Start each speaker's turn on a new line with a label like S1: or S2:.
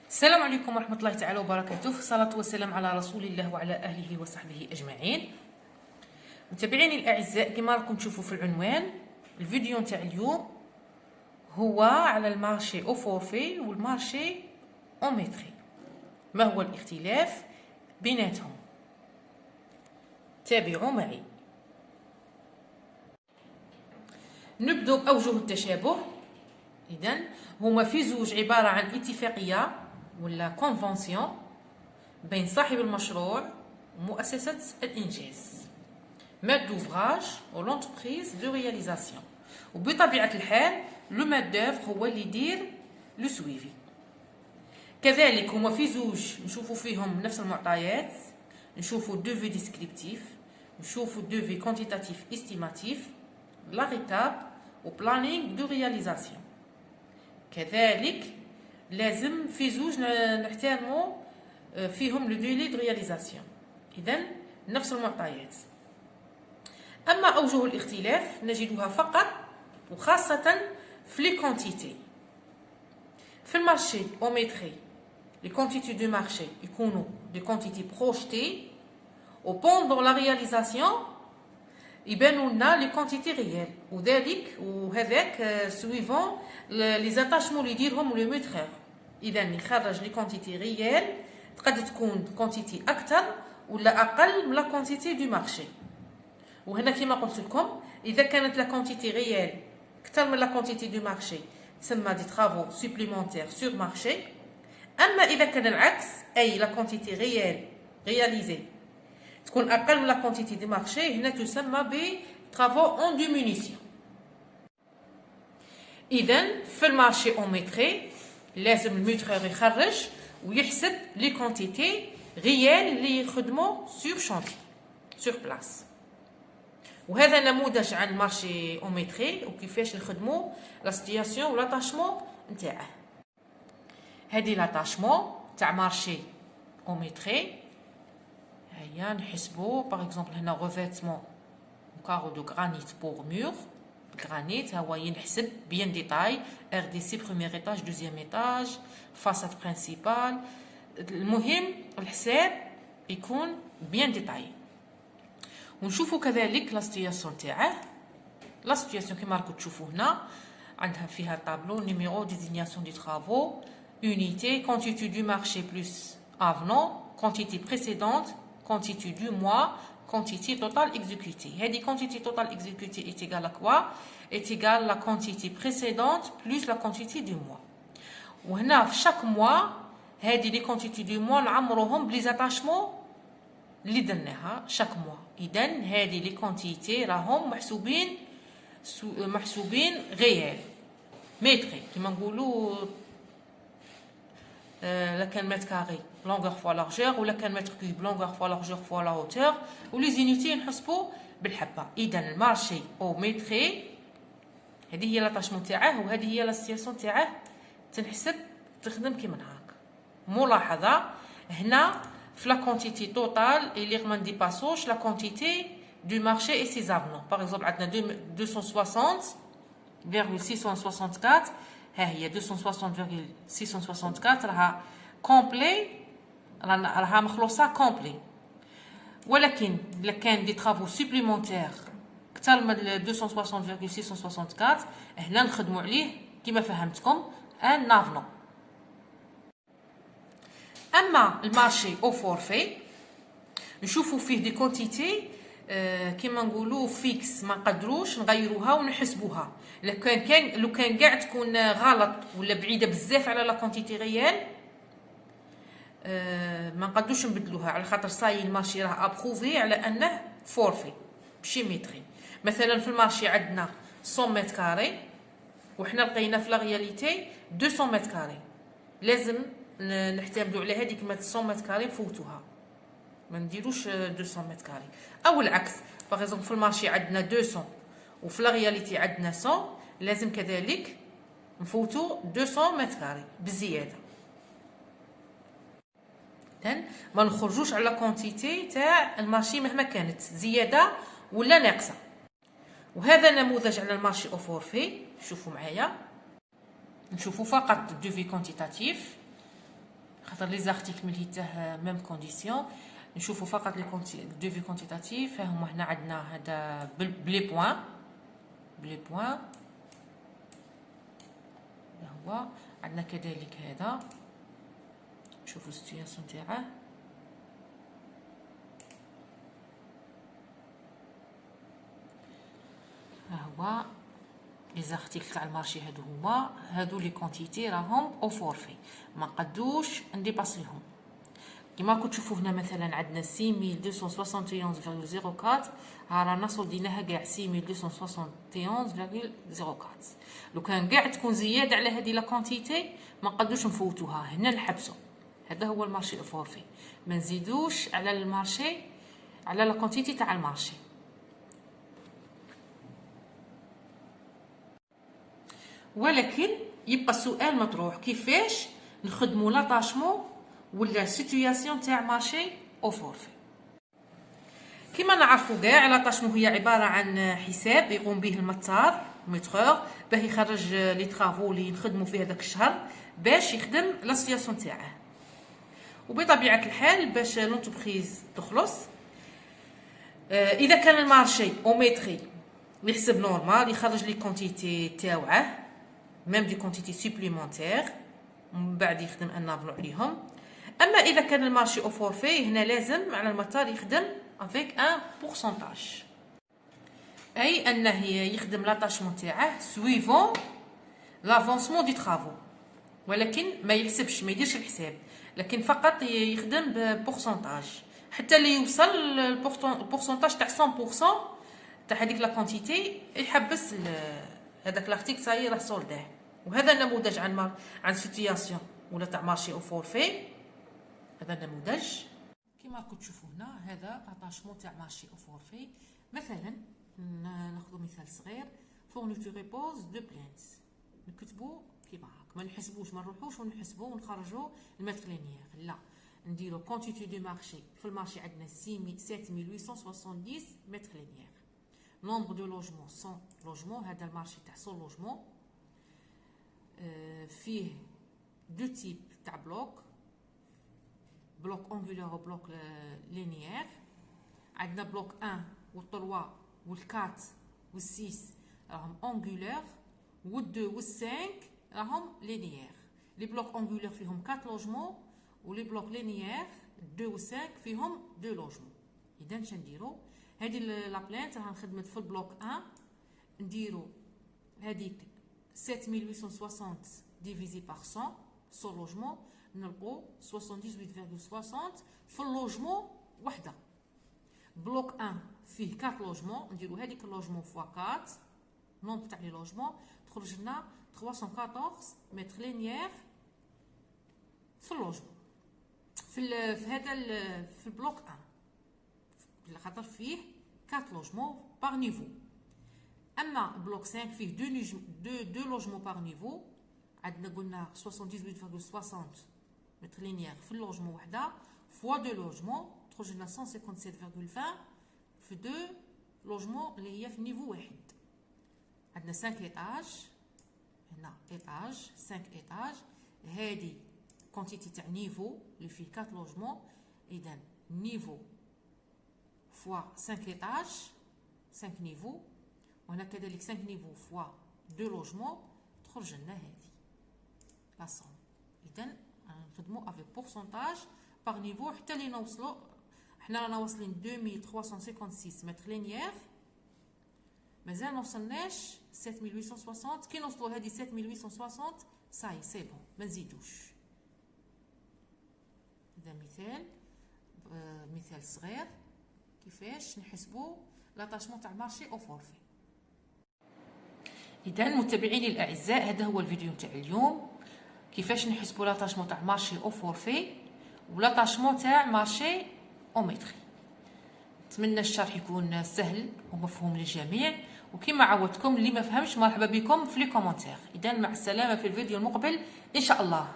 S1: السلام عليكم ورحمة الله تعالى وبركاته. الصلاة والسلام على رسول الله وعلى أهله وصحبه أجمعين. متابعيني الأعزاء، كما راكم تشوفوا في العنوان، الفيديو نتاع اليوم هو على المارشي أو فورفي والمارشي أو ميتري. ما هو الاختلاف بيناتهم؟ تابعوا معي. نبدأ بأوجه التشابه. إذن هما في زوج عبارة عن اتفاقية ولا كونفونسيون بين صاحب المشروع ومؤسسة الإنجاز، مات دوفراج و لونتربريز دو رياليزاسيون. وبطبيعة الحال لو مات دوفر هو اللي يدير لو سويفي. كذلك هما في زوج نشوفوا فيهم نفس المعطيات، نشوفوا دوفي ديسكريبتيف، نشوفوا دوفي كونتيتاتيف استيماتيف، لا ريتاب و بلانينغ دو رياليزاسيون. كذلك لازم في زوج نحترموا فيهم لو ديلي دو رياليزاسيون. اذا نفس المعطيات. اما اوجه الاختلاف نجدها فقط وخاصه في لي كونتيتي. في المارشي او ميتري لي كونتيتي دو مارشي يكونوا دي كونتيتي بروجتي، و بوندون لا رياليزاسيون يبانوا لنا لي كونتيتي ريال، وهذاك سويفون لي زاتاشمون اللي يديرهم لو ميترير. اذا يخرج لي كونتيتي ريال، تقد تكون كونتيتي اكثر ولا اقل من لا كونتيتي دو مارشي. وهنا كما قلت لكم، اذا كانت لا كونتيتي ريال اكثر من لا كونتيتي دو مارشي تسمى دي ترافو سوبليمونتير سور مارشي. اما اذا كان العكس، اي لا كونتيتي ريال رياليزي تكون اقل من لا كونتيتي دو مارشي، هنا تسمى ب ترافو اون ديمونيسيون. اذا في المارشي او ميتري لازم الميترير يخرج ويحسب لي كونتيتي ريال اللي يخدموا سور شونتي سور بلاص. وهذا نموذج عن المارشي او ميتري وكيفاش نخدموا لا سيتياسيون ولا تاشمون نتاعه. هذه لا تاع مارشي او ميتري. هيا نحسبوا باغ اكزومبل هنا ريفيتمون كارو دو غرانيت بور مور. الغرانيت هو ينحسب بيان ديتاي ار دي سي بروميير ايطاج دوزيام ايطاج فاساد برينسيبال. المهم الحساب يكون بيان ديتاي. ونشوفوا كذلك لا سيتياسيون تاعه. لا سيتياسيون كما راكم تشوفوا هنا عندها فيها طابلو نيميرو ديزينياسيون دي ترافو، unité, quantité du marché plus avenant, quantité précédente, quantité du mois, quantité totale exécutée. Cette quantité totale exécutée est égale à quoi? Est égale à la quantité précédente plus la quantité du mois. وهنا في chaque mois هذه les quantités du mois نعمروهم بلي زاتاشمون اللي درناها chaque mois. إذا هذه les quantités راهم محسوبين غيال متري كما نقولوا. لا كان متر كاري لونغور فوا لارجور، ولا كان متر كوب لونغور فوا لارجور فوا لا هوتور، ولي زينيتي نحسبوا بالحبه. اذا المارشي او ميتري هذه هي لاطاشمون تاعه وهذه هي لا سيتياسيون تاعه، تنحسب تخدم كيما هكا. ملاحظه هنا في لا كونتيتي توتال اللي ما نديباسوش لا كونتيتي دو مارشي اي سي زافنون. باغ اكزومبل عندنا 260,664، ها هي 260,664 راها كومبلي، راها مخلوصه كومبلي. ولكن الا كان دي طرافو سوبليمونتير اكثر من 260,664 هنا نخدموا عليه كما فهمتكم ان نافنون. اما المارشي او فورفي نشوفوا فيه دي كونتيتي كما نقولوا فيكس، ما نقدروش نغيروها ونحسبوها. لو كان كاع تكون غلط ولا بعيده بزاف على لا كونتيتي ريال ما نقدروش نبدلوها، على خاطر صاي المارشي راه ابروفي على انه فورفي ماشي متري. مثلا في المارشي عندنا 100 متر كاري وحنا لقينا في لا رياليتي 200 متر كاري، لازم نعتمدوا على هذيك 100 متر كاري نفوتوها، ما نديروش 200 متر كاري. او العكس، باغ اكزومبل في المارشي عندنا 200 وفي لا رياليتي عندنا 100، لازم كذلك نفوتو 200 متر كاري بزياده. اذن ما نخرجوش على كونتيتي تاع المارشي مهما كانت زياده ولا ناقصه. وهذا نموذج على المارشي او فورفي. شوفوا معايا، نشوفوا فقط دوفي كونتيتاتيف. خاطر لي زارتيكل ملي تاه ميم كونديسيون. نشوفوا فقط لي دوفي كونتيتاتيف. ها هما هنا عندنا هذا بلي بوين، هو عندنا كذلك هذا. شوفوا السيتياسيون تاعه. ها هو لي زارتيكل تاع المارشي. هادو لي كونتيتي راهم او فورفي، ما قدوش نديباسيهم. كيما راكم تشوفوا هنا مثلا عندنا 6271.04. ها رانا صولديناها كاع 6271.04. لو كان كاع تكون زياده على هذه لا كونتيتي ما نقدوش نفوتوها، هنا نحبسوا. هذا هو المارشي فورفي، ما نزيدوش على المارشي على لا كونتيتي تاع المارشي. ولكن يبقى السؤال مطروح، كيفاش نخدموا لاطاشمون ولا سيتوياسيون تاع مارشي او فورفي. كما نعرفوا كاع لاطاشمون هي عباره عن حساب يقوم به المتار ميترور باه يخرج لي طرافو اللي نخدموا في هذاك الشهر باش يخدم لا سيتوياسيون تاعه. وبطبيعه الحال باش لونتربريز تخلص، اذا كان المارشي او ميتري يحسب نورمال يخرج لي كونتيتي تاوعه ميم دي كونتيتي سوبليمونتير، ومن بعد يخدم انافلو عليهم. اما اذا كان المارشي او فورفي هنا لازم على المتار يخدم افيك ان بورسونتاج، اي انه يخدم لاطاشمون تاعه سويفون لافونسمون دي طرافو، ولكن ما يحسبش، ما يديرش الحساب، لكن فقط يخدم ببورسونتاج حتى اللي يوصل البورسونتاج تاع 100% تاع هذيك لا كونتيتي يحبس هذاك لارتيكل صاي راه سولداه. وهذا نموذج عن سيتياسيون ولا تاع مارشي او فورفي. هذا النموذج كما راكم تشوفوا هنا، هذا لاطاشمون تاع مارشي او فورفي. مثلا ناخذ مثال صغير، فورنيتور ريبوز دو بلانت، نكتبوا كيما هاك، ما نحسبوش، ما نروحوش ونحسبوا ونخرجوا المتر لينيير، لا نديرو كونتيتي دو مارشي. في المارشي عندنا 7870 متر لينيير. نومبر دو لوجمون 100 لوجمون، هذا المارشي تاع 100 لوجمون. فيه دو تيب تاع بلوك اونغولار وبلوك لينيير. عندنا بلوك 1 و 3 و 4 و 6 راهم اونغولار، و 2 و 5 راهم لينيير. لي بلوك اونغولار فيهم 4 لوجمون، و لي بلوك لينيير 2 و 5 فيهم 2 لوجمون. اذا اش نديرو؟ هذه لا بلانت راها خدمت في البلوك 1، نديرو هذيك 7860 ديفيزي بار 100 100 لوجمون، نلقو 78.60 في اللوجمون وحده. بلوك 1 فيه 4 لوجمون، نديرو هذيك اللوجمون فوا 4، نومبر تاع لي لوجمون تخرج لنا 314 متر لينيير في اللوجمون. في هذا في البلوك 1 خاطر فيه 4 لوجمون بار نيفو. اما بلوك 5 فيه 2 لوجمون بار نيفو، عندنا قلنا 78.60 متر لينيير في اللوجمون وحده فوا 2 لوجمون تخرج لنا 157.20 في 2 لوجمون اللي هي في نيفو واحد. عندنا 5 ايطاج، هنا ايطاج 5 ايطاج، هذه كونتيتي تاع نيفو اللي فيه 4 لوجمون. اذا نيفو فوا 5 ايطاج 5 نيفو، وهنا كذلك 5 نيفو فوا 2 لوجمون تخرج لنا هذه لا سوم. اذا نخدموا افيك بورسونتاج باغ نيفو حتى اللي نوصلوا. حنا رانا واصلين 2356 متر لينيير، مازال ما وصلناش 7860. كي نوصلوا لهذه 7860 صاي سي بون، ما نزيدوش. هذا مثال صغير كيفاش نحسبوا لاطاشمون تاع مارشي او فورفي. اذا متابعيني الاعزاء، هذا هو الفيديو تاع اليوم، كيفاش نحسبوا لاطاشمون تاع مارشي او فورفي ولاطاشمون تاع مارشي او ميتري. نتمنى الشرح يكون سهل ومفهوم للجميع، وكما عودتكم اللي ما فهمش مرحبا بكم في لي كومونتير. اذا مع السلامه في الفيديو المقبل ان شاء الله.